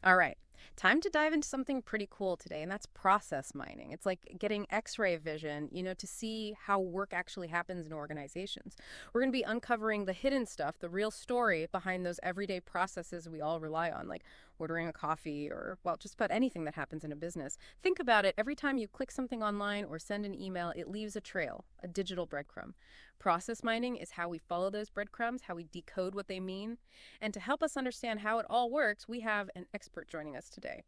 All right. Time to dive into something pretty cool today, and that's process mining. It's like getting X-ray vision, to see how work actually happens in organizations. We're going to be uncovering the hidden stuff, the real story behind those everyday processes we all rely on, like ordering a coffee or, well, just about anything that happens in a business. Think about it. Every time you click something online or send an email, it leaves a trail, a digital breadcrumb. Process mining is how we follow those breadcrumbs, how we decode what they mean. And to help us understand how it all works, we have an expert joining us today.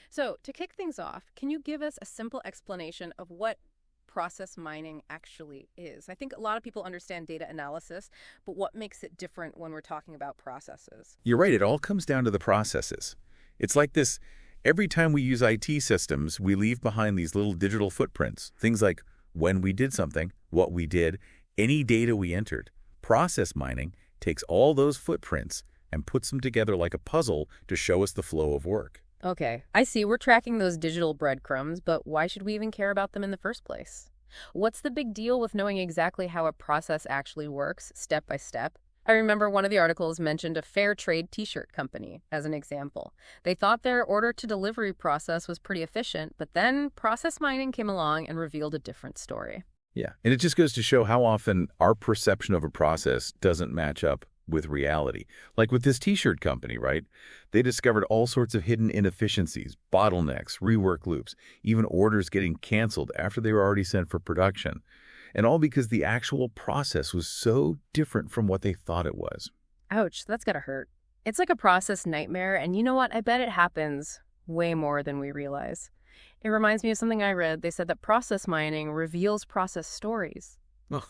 So to kick things off, can you give us a simple explanation of what process mining actually is? I think a lot of people understand data analysis, but what makes it different when we're talking about processes? You're right, it all comes down to the processes. It's like this, every time we use IT systems, we leave behind these little digital footprints, things like when we did something, what we did, any data we entered. Process mining takes all those footprints and puts them together like a puzzle to show us the flow of work. Okay, I see. We're tracking those digital breadcrumbs, but why should we even care about them in the first place? What's the big deal with knowing exactly how a process actually works, step by step? I remember one of the articles mentioned a fair trade t-shirt company as an example. They thought their order-to-delivery process was pretty efficient, but then process mining came along and revealed a different story. Yeah, and it just goes to show how often our perception of a process doesn't match up with reality. Like with this t-shirt company, right? They discovered all sorts of hidden inefficiencies, bottlenecks, rework loops, even orders getting canceled after they were already sent for production. And all because the actual process was so different from what they thought it was. Ouch, that's gotta hurt. It's like a process nightmare, and you know what? I bet it happens way more than we realize. It reminds me of something I read. They said that process mining reveals process stories. Oh.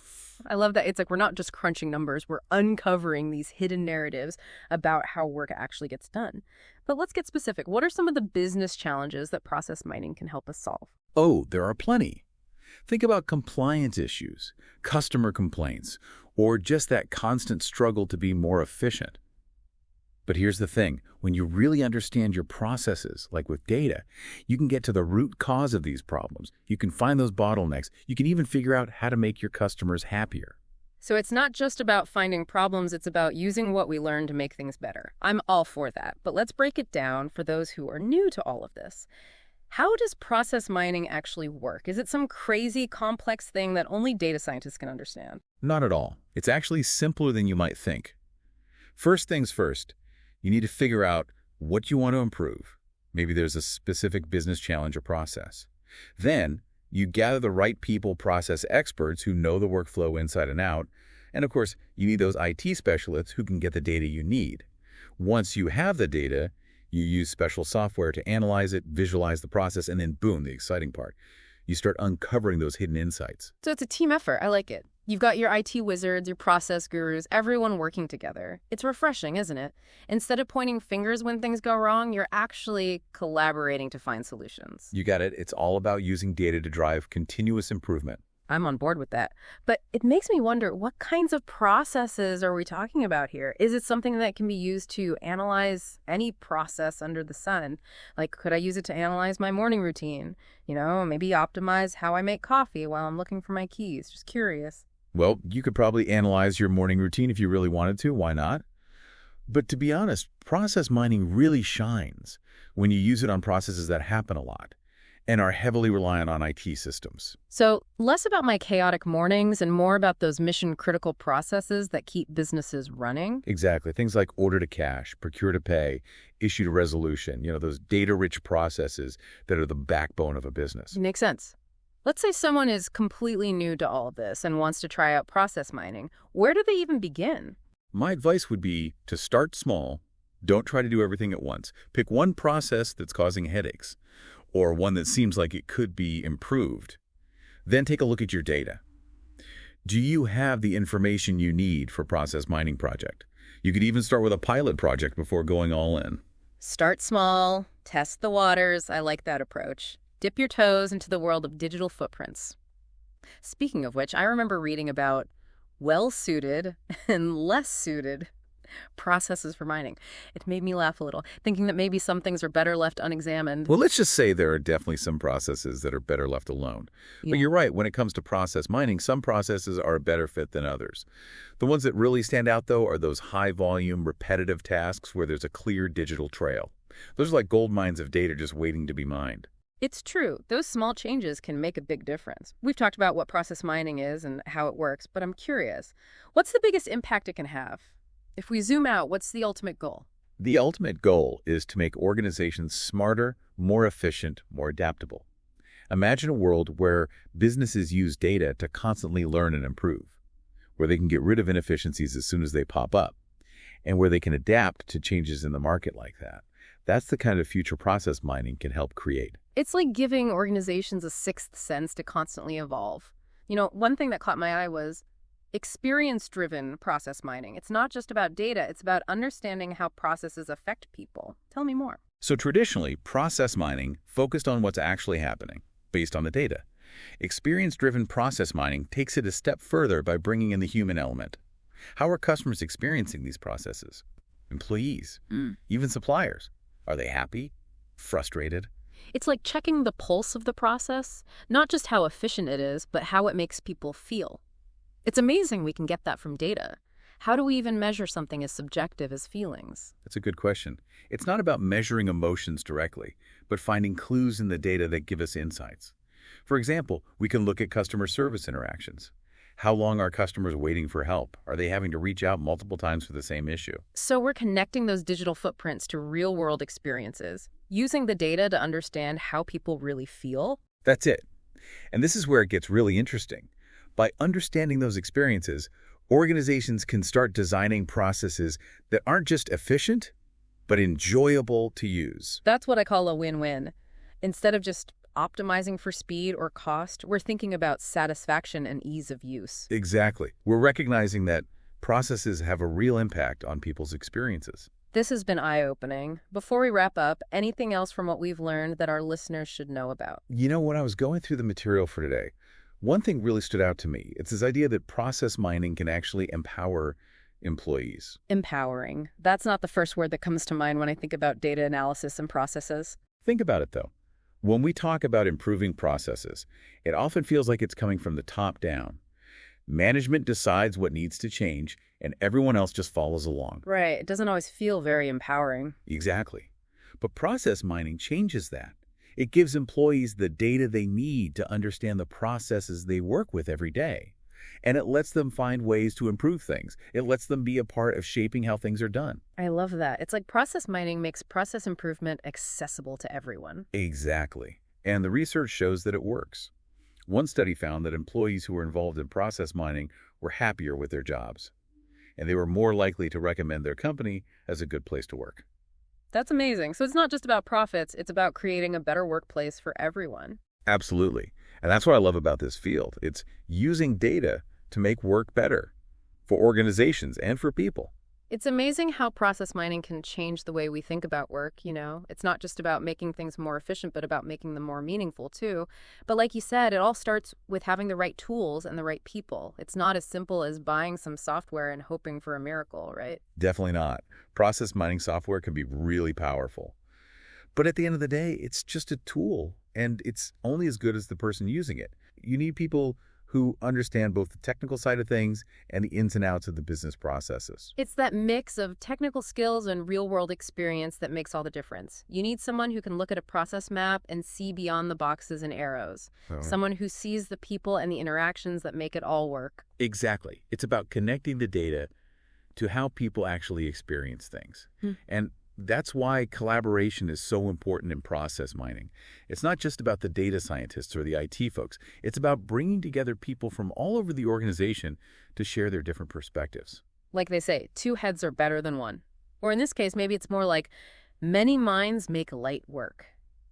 I love that. It's like we're not just crunching numbers, we're uncovering these hidden narratives about how work actually gets done. But let's get specific. What are some of the business challenges that process mining can help us solve? Oh, there are plenty. Think about compliance issues, customer complaints, or just that constant struggle to be more efficient. But here's the thing, when you really understand your processes, like with data, you can get to the root cause of these problems. You can find those bottlenecks. You can even figure out how to make your customers happier. So it's not just about finding problems, it's about using what we learn to make things better. I'm all for that, but let's break it down for those who are new to all of this. How does process mining actually work? Is it some crazy, complex thing that only data scientists can understand? Not at all. It's actually simpler than you might think. First things first, you need to figure out what you want to improve. Maybe there's a specific business challenge or process. Then, you gather the right people, process experts who know the workflow inside and out. And of course, you need those IT specialists who can get the data you need. Once you have the data, you use special software to analyze it, visualize the process, and then boom, the exciting part. You start uncovering those hidden insights. So it's a team effort. I like it. You've got your IT wizards, your process gurus, everyone working together. It's refreshing, isn't it? Instead of pointing fingers when things go wrong, you're actually collaborating to find solutions. You got it. It's all about using data to drive continuous improvement. I'm on board with that. But it makes me wonder, what kinds of processes are we talking about here? Is it something that can be used to analyze any process under the sun? Like, could I use it to analyze my morning routine? Maybe optimize how I make coffee while I'm looking for my keys. Just curious. Well, you could probably analyze your morning routine if you really wanted to. Why not? But to be honest, process mining really shines when you use it on processes that happen a lot and are heavily reliant on IT systems. So less about my chaotic mornings and more about those mission-critical processes that keep businesses running? Exactly. Things like order to cash, procure to pay, issue to resolution, those data-rich processes that are the backbone of a business. Makes sense. Let's say someone is completely new to all of this and wants to try out process mining. Where do they even begin? My advice would be to start small. Don't try to do everything at once. Pick one process that's causing headaches, or one that seems like it could be improved. Then take a look at your data. Do you have the information you need for a process mining project? You could even start with a pilot project before going all in. Start small, test the waters. I like that approach. Dip your toes into the world of digital footprints. Speaking of which, I remember reading about well-suited and less-suited processes for mining. It made me laugh a little, thinking that maybe some things are better left unexamined. Well, let's just say there are definitely some processes that are better left alone. Yeah. But you're right, when it comes to process mining, some processes are a better fit than others. The ones that really stand out, though, are those high-volume, repetitive tasks where there's a clear digital trail. Those are like gold mines of data just waiting to be mined. It's true. Those small changes can make a big difference. We've talked about what process mining is and how it works, but I'm curious, what's the biggest impact it can have? If we zoom out, what's the ultimate goal? The ultimate goal is to make organizations smarter, more efficient, more adaptable. Imagine a world where businesses use data to constantly learn and improve, where they can get rid of inefficiencies as soon as they pop up, and where they can adapt to changes in the market like that. That's the kind of future process mining can help create. It's like giving organizations a sixth sense to constantly evolve. One thing that caught my eye was experience-driven process mining. It's not just about data, it's about understanding how processes affect people. Tell me more. So traditionally, process mining focused on what's actually happening, based on the data. Experience-driven process mining takes it a step further by bringing in the human element. How are customers experiencing these processes? Employees, even suppliers. Are they happy? Frustrated? It's like checking the pulse of the process, not just how efficient it is, but how it makes people feel. It's amazing we can get that from data. How do we even measure something as subjective as feelings? That's a good question. It's not about measuring emotions directly, but finding clues in the data that give us insights. For example, we can look at customer service interactions. How long are customers waiting for help? Are they having to reach out multiple times for the same issue? So we're connecting those digital footprints to real-world experiences, using the data to understand how people really feel. That's it. And this is where it gets really interesting. By understanding those experiences, organizations can start designing processes that aren't just efficient, but enjoyable to use. That's what I call a win-win. Instead of just optimizing for speed or cost, we're thinking about satisfaction and ease of use. Exactly. We're recognizing that processes have a real impact on people's experiences. This has been eye-opening. Before we wrap up, anything else from what we've learned that our listeners should know about? When I was going through the material for today, one thing really stood out to me. It's this idea that process mining can actually empower employees. Empowering. That's not the first word that comes to mind when I think about data analysis and processes. Think about it, though. When we talk about improving processes, it often feels like it's coming from the top down. Management decides what needs to change, and everyone else just follows along. Right. It doesn't always feel very empowering. Exactly. But process mining changes that. It gives employees the data they need to understand the processes they work with every day. And it lets them find ways to improve things. It lets them be a part of shaping how things are done. I love that. It's like process mining makes process improvement accessible to everyone. Exactly. And the research shows that it works. One study found that employees who were involved in process mining were happier with their jobs, and they were more likely to recommend their company as a good place to work. That's amazing. So it's not just about profits, it's about creating a better workplace for everyone. Absolutely. And that's what I love about this field. It's using data to make work better for organizations and for people. It's amazing how process mining can change the way we think about work. It's not just about making things more efficient, but about making them more meaningful, too. But like you said, it all starts with having the right tools and the right people. It's not as simple as buying some software and hoping for a miracle, right? Definitely not. Process mining software can be really powerful. But at the end of the day, it's just a tool, and it's only as good as the person using it. You need people who understand both the technical side of things and the ins and outs of the business processes. It's that mix of technical skills and real-world experience that makes all the difference. You need someone who can look at a process map and see beyond the boxes and arrows. Someone who sees the people and the interactions that make it all work. Exactly. It's about connecting the data to how people actually experience things. And that's why collaboration is so important in process mining. It's not just about the data scientists or the IT folks. It's about bringing together people from all over the organization to share their different perspectives. Like they say, two heads are better than one. Or in this case, maybe it's more like many minds make light work.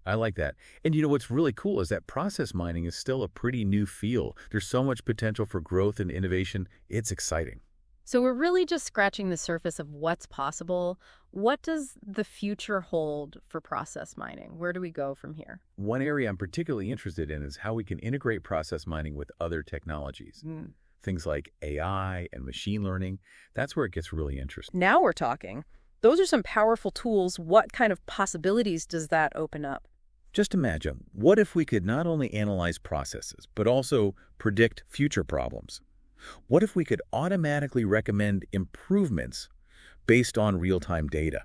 I like that. And what's really cool is that process mining is still a pretty new field. There's so much potential for growth and innovation. It's exciting. So we're really just scratching the surface of what's possible. What does the future hold for process mining? Where do we go from here? One area I'm particularly interested in is how we can integrate process mining with other technologies. Things like AI and machine learning. That's where it gets really interesting. Now we're talking. Those are some powerful tools. What kind of possibilities does that open up? Just imagine, what if we could not only analyze processes, but also predict future problems? What if we could automatically recommend improvements based on real-time data?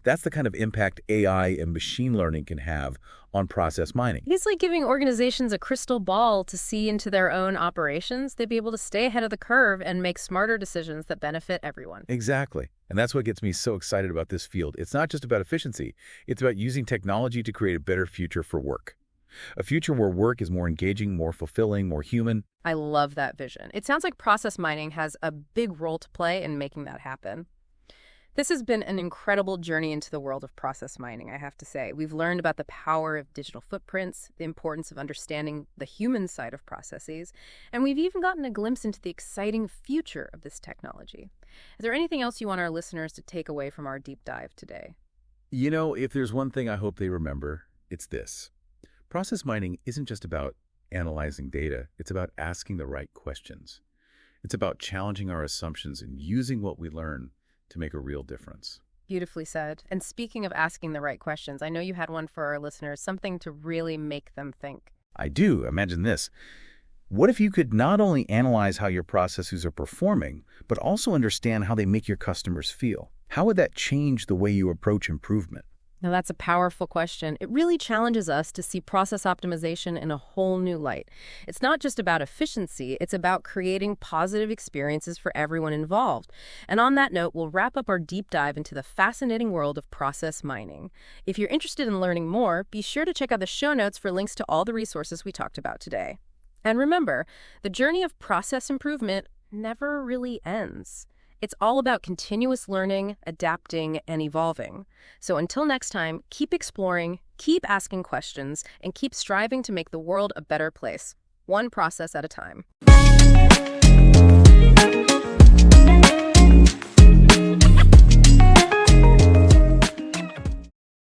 That's the kind of impact AI and machine learning can have on process mining. It's like giving organizations a crystal ball to see into their own operations. They'd be able to stay ahead of the curve and make smarter decisions that benefit everyone. Exactly. And that's what gets me so excited about this field. It's not just about efficiency. It's about using technology to create a better future for work. A future where work is more engaging, more fulfilling, more human. I love that vision. It sounds like process mining has a big role to play in making that happen. This has been an incredible journey into the world of process mining, I have to say. We've learned about the power of digital footprints, the importance of understanding the human side of processes, and we've even gotten a glimpse into the exciting future of this technology. Is there anything else you want our listeners to take away from our deep dive today? You know, if there's one thing I hope they remember, it's this. Process mining isn't just about analyzing data. It's about asking the right questions. It's about challenging our assumptions and using what we learn to make a real difference. Beautifully said. And speaking of asking the right questions, I know you had one for our listeners, something to really make them think. I do. Imagine this. What if you could not only analyze how your processes are performing, but also understand how they make your customers feel? How would that change the way you approach improvement? Now, that's a powerful question. It really challenges us to see process optimization in a whole new light. It's not just about efficiency, it's about creating positive experiences for everyone involved. And on that note, we'll wrap up our deep dive into the fascinating world of process mining. If you're interested in learning more, be sure to check out the show notes for links to all the resources we talked about today. And remember, the journey of process improvement never really ends. It's all about continuous learning, adapting, and evolving. So until next time, keep exploring, keep asking questions, and keep striving to make the world a better place, one process at a time.